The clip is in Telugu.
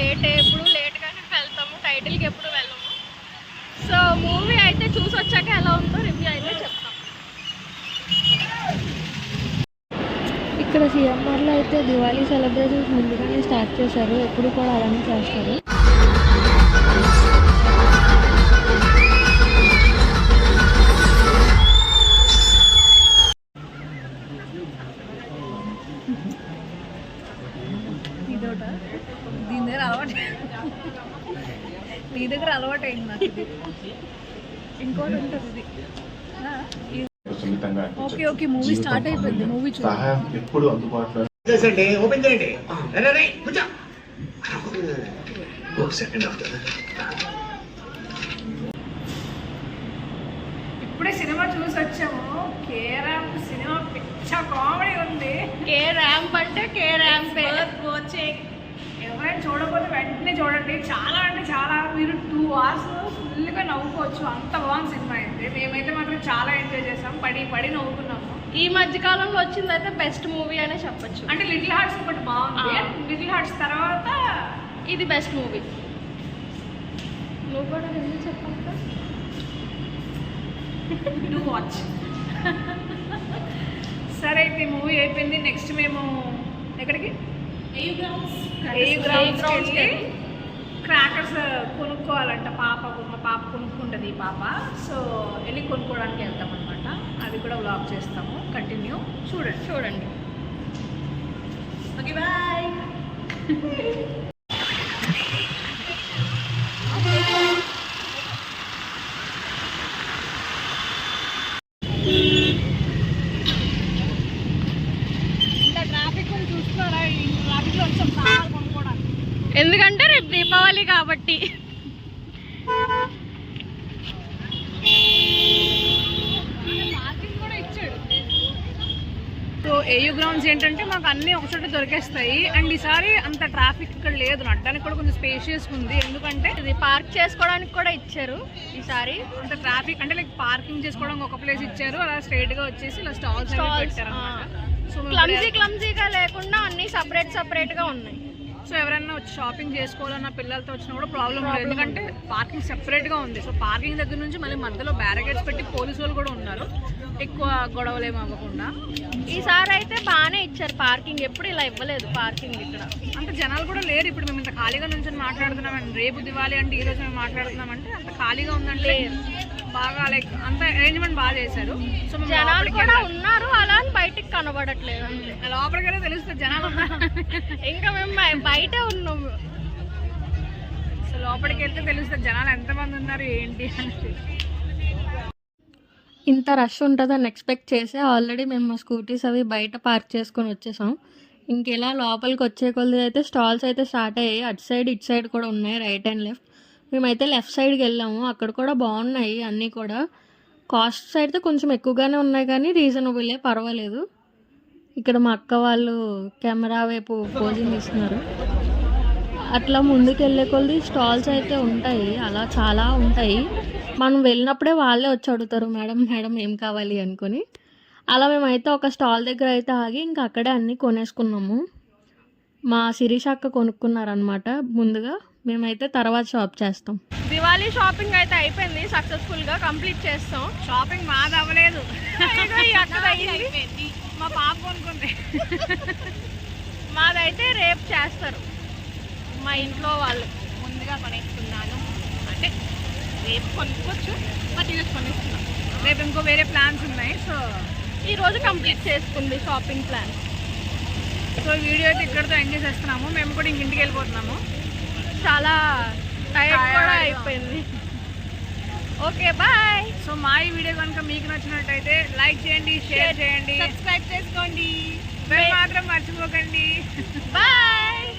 లేటే, ఎప్పుడు లేట్గానే వెళ్తాము, టైటిల్కి ఎప్పుడు వెళ్ళము. సో మూవీ అయితే చూసి వచ్చాక ఎలా ఉందో రివ్యూ అయితే చెప్తాం. ఇక్కడ సిఎంఆర్లో అయితే దివాళీ సెలబ్రేషన్స్ ముందుగానే స్టార్ట్ చేశారు. ఎప్పుడు కూడా అలానే చేస్తారు. నీ దగ్గర అలవాటు అయింది నాకు. ఇంకోటి ఉంటుంది ఇది. ఓకే ఓకే, మూవీ స్టార్ట్ అయిపోయింది. మూవీ చూడండి. ఎప్పుడు అందుబాటులో ఓపెన్ చేయండి. ఇప్పుడే సినిమా చూసి వచ్చాము. కే ర్యాంప్ సినిమా పిచ్చ కామెడీ ఉంది. కే ర్యాంప్ అంటే కే ర్యాంప్ వచ్చే ఎవరైనా చూడకపోతే వెంటనే చూడండి. చాలా అంటే చాలా, మీరు 2 hours ఫుల్గా నవ్వుకోవచ్చు. అంత బాగుంది సినిమా అయితే. మేమైతే మాత్రం చాలా ఎంజాయ్ చేసాం. పడి నవ్వుకున్నాము. ఈ మధ్య కాలంలో వచ్చిందైతే బెస్ట్ మూవీ అనే చెప్పొచ్చు. అంటే లిటిల్ హార్ట్స్ ఒకటి బాగుంది. లిటిల్ హార్ట్స్ తర్వాత ఇది బెస్ట్ మూవీ. నువ్వు కూడా రివ్యూ చెప్పాలి. Do watch. సరే అయితే మూవీ అయిపోయింది. నెక్స్ట్ మేము ఎక్కడికి? ఏయూ గ్రౌండ్స్కి వెళ్ళి క్రాకర్స్ కొనుక్కోవాలంట. మా పాప కొనుక్కుంటుంది ఈ పాప. సో వెళ్ళి కొనుక్కోవడానికి వెళ్తాం అనమాట. అది కూడా వ్లాగ్ చేస్తాము. కంటిన్యూ చూడండి. Okay bye. ఎందుకంటే రేపు దీపావళి కాబట్టి. సో ఏయూ గ్రౌండ్స్ ఏంటంటే మాకు అన్నీ ఒకచోట దొరికేస్తాయి. అండ్ ఈసారి అంత ట్రాఫిక్ ఇక్కడ లేదు. నడడానికి కూడా కొంచెం స్పేషియస్ ఉంది. ఎందుకంటే ఇది పార్క్ చేసుకోవడానికి కూడా ఇచ్చారు ఈసారి. అంత ట్రాఫిక్ అంటే లైక్ పార్కింగ్ చేసుకోవడానికి ఒక ప్లేస్ ఇచ్చారు. అలా స్ట్రైట్ గా వచ్చేసి ఇలా స్టాల్స్ పెట్టారు. సో క్లమ్జీగా లేకుండా అన్ని సపరేట్ గా ఉన్నాయి. సో ఎవరైనా వచ్చి షాపింగ్ చేసుకోవాలన్న పిల్లలతో వచ్చినా కూడా ప్రాబ్లం లేదు. ఎందుకంటే పార్కింగ్ సెపరేట్గా ఉంది. సో పార్కింగ్ దగ్గర నుంచి మళ్ళీ మధ్యలో బ్యారికేడ్స్ పెట్టి పోలీసు వాళ్ళు కూడా ఉన్నారు. ఎక్కువ గొడవలు ఏమి అవ్వకుండా. ఈసారి అయితే బాగానే ఇచ్చారు పార్కింగ్. ఎప్పుడు ఇలా ఇవ్వలేదు పార్కింగ్ ఇక్కడ. అంత జనాలు కూడా లేరు. ఇప్పుడు మేము ఇంత ఖాళీగా నుంచి మాట్లాడుతున్నామండి. రేపు దివాళీ అంటే ఈ రోజు మేము మాట్లాడుతున్నామంటే అంత ఖాళీగా ఉందంటే బాగా లైక్ అంత అరేంజ్మెంట్ బాగా చేశారు. సో జనాలు కూడా ఉన్నారు, అలా అని బయటికి కనబడట్లేదు. లోపలికైతే తెలుస్తుంది జనాలు ఉన్నారు. ఇంకా మేము బయటే ఉన్నాము. సో లోపలికి వెళ్తే తెలుస్తుంది జనాలు ఎంతమంది ఉన్నారు ఏంటి అని. ఇంత రష్ ఉంటుందని ఎక్స్పెక్ట్ చేసి ఆల్రెడీ మేము మా స్కూటీస్ అవి బయట పార్క్ చేసుకొని వచ్చేసాం. ఇంకెలా లోపలికి వచ్చే కొద్ది అయితే స్టాల్స్ అయితే స్టార్ట్ అయ్యాయి. అటు సైడ్ ఇటు సైడ్ కూడా ఉన్నాయి, రైట్ అండ్ లెఫ్ట్. మేమైతే లెఫ్ట్ సైడ్కి వెళ్ళాము. అక్కడ కూడా బాగున్నాయి అన్నీ కూడా. కాస్ట్స్ అయితే కొంచెం ఎక్కువగానే ఉన్నాయి కానీ రీజనబులే, పర్వాలేదు. ఇక్కడ మా అక్క వాళ్ళు కెమెరా వైపు పోజింగ్ ఇస్తున్నారు. అట్లా ముందుకు వెళ్ళే కొద్ది స్టాల్స్ అయితే ఉంటాయి. అలా చాలా ఉంటాయి. మనం వెళ్ళినప్పుడే వాళ్ళే వచ్చి అడుగుతారు, మేడం ఏం కావాలి అనుకొని. అలా మేమైతే ఒక స్టాల్ దగ్గర అయితే ఆగి ఇంకా అక్కడే అన్నీ కొనేసుకున్నాము. మా శిరీష అక్క కొనుక్కున్నారనమాట ముందుగా. మేమైతే తర్వాత షాప్ చేస్తాం. దివాళీ షాపింగ్ అయితే అయిపోయింది, సక్సెస్ఫుల్గా కంప్లీట్ చేస్తాం. షాపింగ్ మాది అవ్వలేదు. మా పాప కొనుక్కుంది. మాదైతే రేపు చేస్తారు మా ఇంట్లో వాళ్ళు. ముందుగా కొనేసుకున్నాను అంటే రేపు కొనుక్కోవచ్చు, బట్ ఈరోజు కొనేస్తున్నాను. రేపు ఇంకో వేరే ప్లాన్స్ ఉన్నాయి. సో ఈరోజు కంప్లీట్ చేసుకుంది షాపింగ్ ప్లాన్. సో వీడియో అయితే ఇక్కడితో ఎంజాయ్ చేస్తున్నాము. మేము కూడా ఇంటికి వెళ్ళిపోతున్నాము. చాలా టైర్డ్ కూడా అయిపోయింది. Okay bye. సో మా ఈ వీడియో కనుక మీకు నచ్చినట్టయితే లైక్ చేయండి, షేర్ చేయండి, సబ్స్క్రైబ్ చేసుకోండి. బెల్ మాత్రం మర్చిపోకండి. బాయ్.